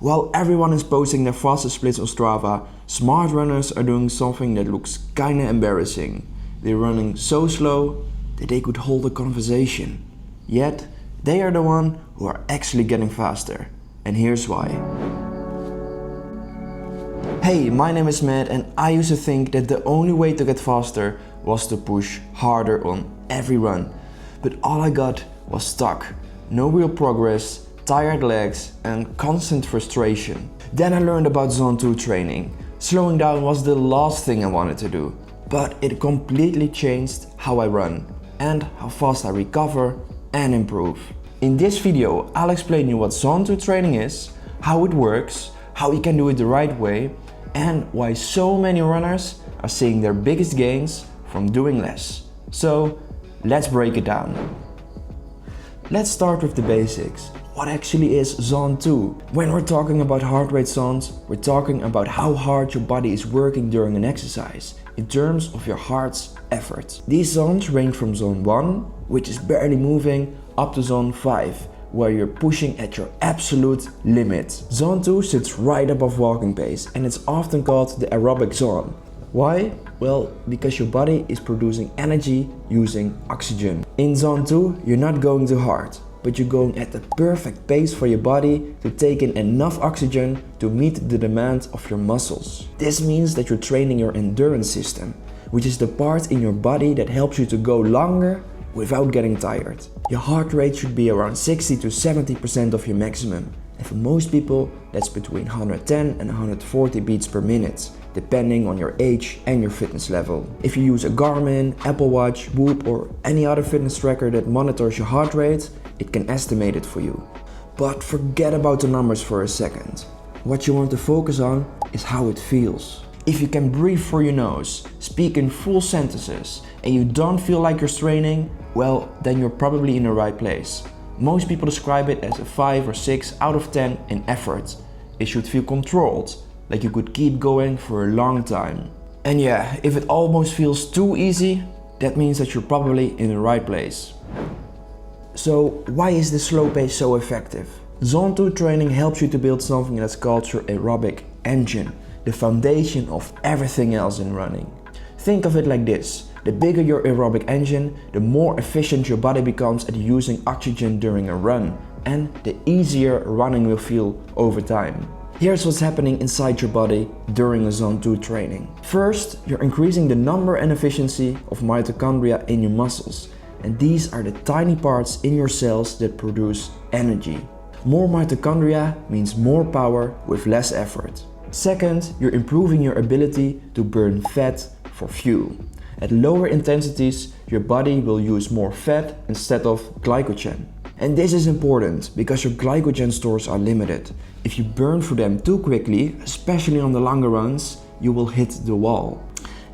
While everyone is posting their fastest splits on Strava, smart runners are doing something that looks kinda embarrassing. They're running so slow that they could hold a conversation. Yet, they are the one who are actually getting faster. And here's why. Hey, my name is Matt and I used to think that the only way to get faster was to push harder on every run. But all I got was stuck. No real progress, tired legs and constant frustration. Then I learned about Zone 2 training. Slowing down was the last thing I wanted to do. But it completely changed how I run and how fast I recover and improve. In this video, I'll explain you what Zone 2 training is, how it works, how you can do it the right way, and why so many runners are seeing their biggest gains from doing less. So, let's break it down. Let's start with the basics. What actually is Zone 2? When we're talking about heart rate zones, we're talking about how hard your body is working during an exercise in terms of your heart's effort. These zones range from Zone 1, which is barely moving, up to Zone 5, where you're pushing at your absolute limit. Zone 2 sits right above walking pace and it's often called the aerobic zone. Why? Well, because your body is producing energy using oxygen. In Zone 2, you're not going too hard, but you're going at the perfect pace for your body to take in enough oxygen to meet the demand of your muscles. This means that you're training your endurance system, which is the part in your body that helps you to go longer without getting tired. Your heart rate should be around 60 to 70% of your maximum. And for most people, that's between 110 and 140 beats per minute, depending on your age and your fitness level. If you use a Garmin, Apple Watch, Whoop or any other fitness tracker that monitors your heart rate, it can estimate it for you. But forget about the numbers for a second. What you want to focus on is how it feels. If you can breathe through your nose, speak in full sentences, and you don't feel like you're straining, well, then you're probably in the right place. Most people describe it as a 5 or 6 out of 10 in effort. It should feel controlled, like you could keep going for a long time. And yeah, if it almost feels too easy, that means that you're probably in the right place. So why is the slow pace so effective? Zone 2 training helps you to build something that's called your aerobic engine, the foundation of everything else in running. Think of it like this. The bigger your aerobic engine, the more efficient your body becomes at using oxygen during a run, and the easier running will feel over time. Here's what's happening inside your body during a Zone 2 training. First, you're increasing the number and efficiency of mitochondria in your muscles, and these are the tiny parts in your cells that produce energy. More mitochondria means more power with less effort. Second, you're improving your ability to burn fat for fuel. At lower intensities, your body will use more fat instead of glycogen. And this is important because your glycogen stores are limited. If you burn through them too quickly, especially on the longer runs, you will hit the wall.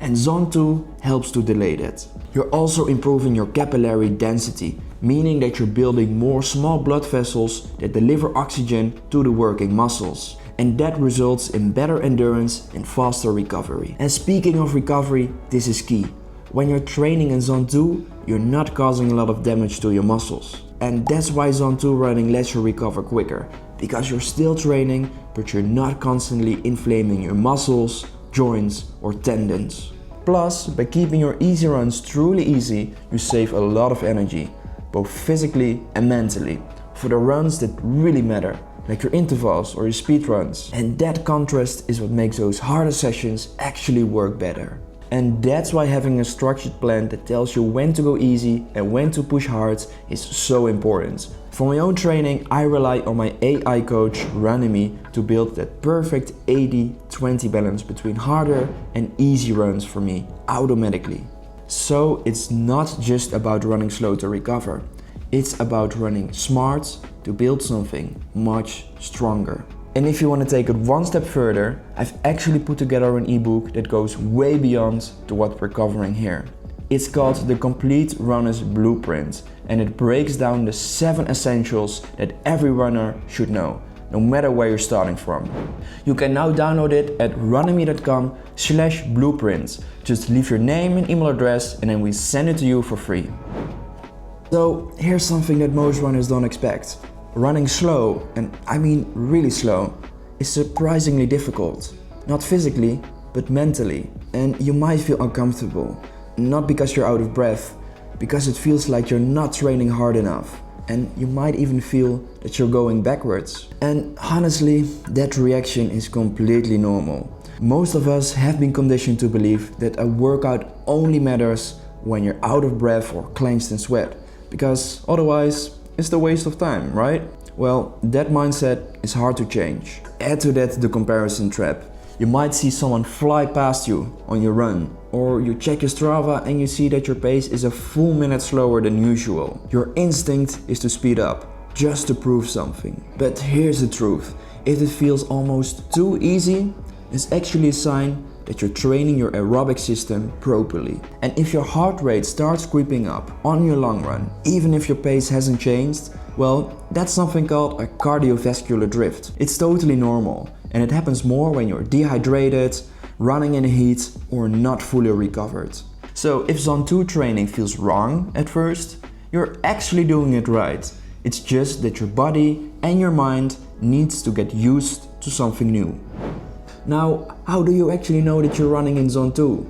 And Zone 2 helps to delay that. You're also improving your capillary density, meaning that you're building more small blood vessels that deliver oxygen to the working muscles. And that results in better endurance and faster recovery. And speaking of recovery, this is key. When you're training in Zone 2, you're not causing a lot of damage to your muscles. And that's why Zone 2 running lets you recover quicker. Because you're still training, but you're not constantly inflaming your muscles, joints or tendons. Plus, by keeping your easy runs truly easy, you save a lot of energy, both physically and mentally, for the runs that really matter, like your intervals or your speed runs. And that contrast is what makes those harder sessions actually work better. And that's why having a structured plan that tells you when to go easy and when to push hard is so important. For my own training, I rely on my AI coach Runemy to build that perfect 80-20 balance between harder and easy runs for me automatically. So it's not just about running slow to recover. It's about running smart to build something much stronger. And if you want to take it one step further, I've actually put together an ebook that goes way beyond to what we're covering here. It's called The Complete Runner's Blueprint, and it breaks down the 7 essentials that every runner should know, no matter where you're starting from. You can now download it at runemy.com/blueprint. Just leave your name and email address and then we send it to you for free. So here's something that most runners don't expect. Running slow, and I mean really slow, is surprisingly difficult. Not physically, but mentally. And you might feel uncomfortable. Not because you're out of breath, because it feels like you're not training hard enough. And you might even feel that you're going backwards. And honestly, that reaction is completely normal. Most of us have been conditioned to believe that a workout only matters when you're out of breath or clenched in sweat, because otherwise it's a waste of time, right? Well, that mindset is hard to change. Add to that the comparison trap. You might see someone fly past you on your run, or you check your Strava and you see that your pace is a full minute slower than usual. Your instinct is to speed up, just to prove something. But here's the truth, if it feels almost too easy, it's actually a sign that you're training your aerobic system properly. And if your heart rate starts creeping up on your long run, even if your pace hasn't changed, well, that's something called a cardiovascular drift. It's totally normal, and it happens more when you're dehydrated, running in the heat, or not fully recovered. So if Zone 2 training feels wrong at first, you're actually doing it right. It's just that your body and your mind needs to get used to something new. Now, how do you actually know that you're running in Zone 2?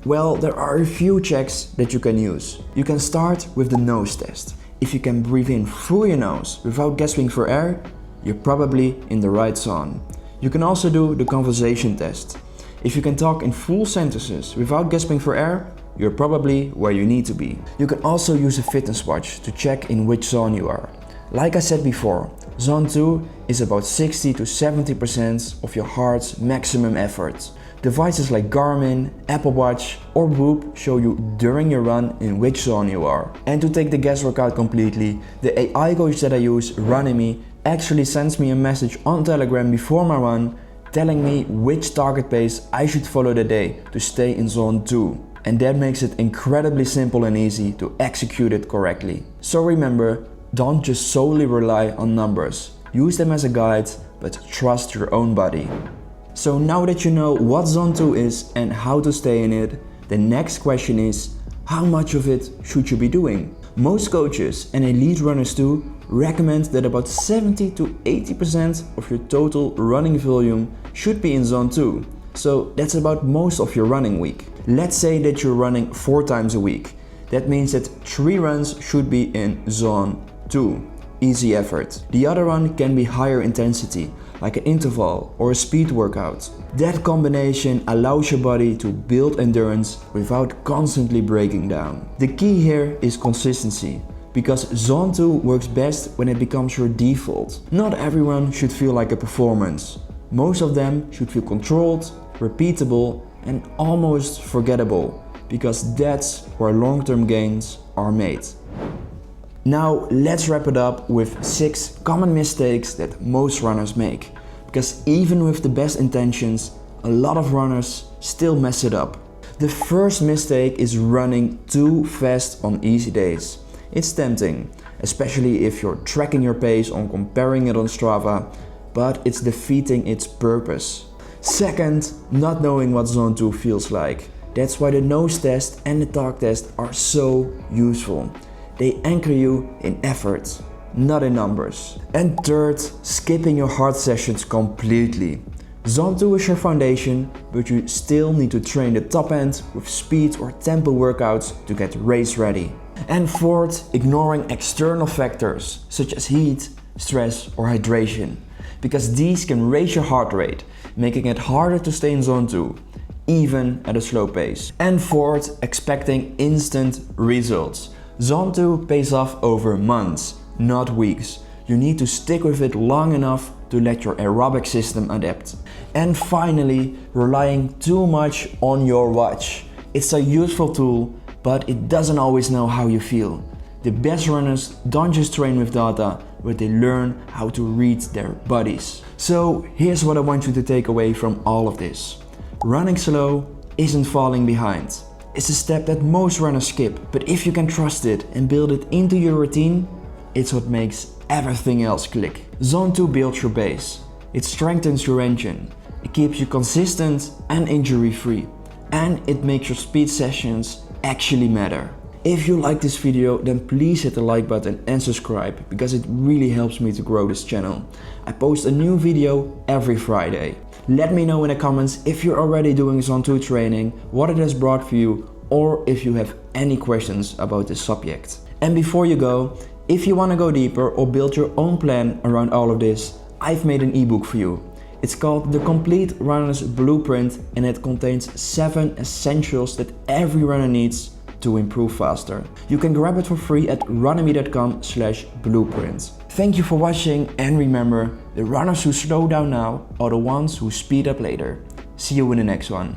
Well, there are a few checks that you can use. You can start with the nose test. If you can breathe in through your nose without gasping for air, you're probably in the right zone. You can also do the conversation test. If you can talk in full sentences without gasping for air, you're probably where you need to be. You can also use a fitness watch to check in which zone you are. Like I said before, Zone 2 is about 60 to 70% of your heart's maximum effort. Devices like Garmin, Apple Watch or Whoop show you during your run in which zone you are. And to take the guesswork out completely, the AI coach that I use, RunnyMe, actually sends me a message on Telegram before my run telling me which target pace I should follow that day to stay in Zone 2. And that makes it incredibly simple and easy to execute it correctly. So remember, don't just solely rely on numbers. Use them as a guide, but trust your own body. So now that you know what Zone 2 is and how to stay in it, the next question is, how much of it should you be doing? Most coaches and elite runners too recommend that about 70 to 80% of your total running volume should be in Zone 2. So that's about most of your running week. Let's say that you're running 4 times a week. That means that 3 runs should be in Zone 2, easy effort. The other one can be higher intensity, like an interval or a speed workout. That combination allows your body to build endurance without constantly breaking down. The key here is consistency, because Zone 2 works best when it becomes your default. Not everyone should feel like a performance. Most of them should feel controlled, repeatable and almost forgettable, because that's where long-term gains are made. Now let's wrap it up with 6 common mistakes that most runners make. Because even with the best intentions, a lot of runners still mess it up. The first mistake is running too fast on easy days. It's tempting, especially if you're tracking your pace or comparing it on Strava, but it's defeating its purpose. Second, not knowing what Zone 2 feels like. That's why the nose test and the talk test are so useful. They anchor you in effort, not in numbers. And third, skipping your hard sessions completely. Zone 2 is your foundation, but you still need to train the top end with speed or tempo workouts to get race ready. And fourth, ignoring external factors such as heat, stress or hydration, because these can raise your heart rate, making it harder to stay in Zone 2, even at a slow pace. And fourth, expecting instant results. Zone 2 pays off over months, not weeks. You need to stick with it long enough to let your aerobic system adapt. And finally, relying too much on your watch. It's a useful tool, but it doesn't always know how you feel. The best runners don't just train with data, but they learn how to read their bodies. So here's what I want you to take away from all of this. Running slow isn't falling behind. It's a step that most runners skip, but if you can trust it and build it into your routine, it's what makes everything else click. Zone 2 builds your base. It strengthens your engine. It keeps you consistent and injury-free. And it makes your speed sessions actually matter. If you like this video, then please hit the like button and subscribe, because it really helps me to grow this channel. I post a new video every Friday. Let me know in the comments if you're already doing Zone 2 training, what it has brought for you, or if you have any questions about this subject. And before you go, if you want to go deeper or build your own plan around all of this, I've made an ebook for you. It's called The Complete Runner's Blueprint, and it contains 7 essentials that every runner needs to improve faster. You can grab it for free at runnerme.com/blueprint. Thank you for watching, and remember, the runners who slow down now are the ones who speed up later. See you in the next one.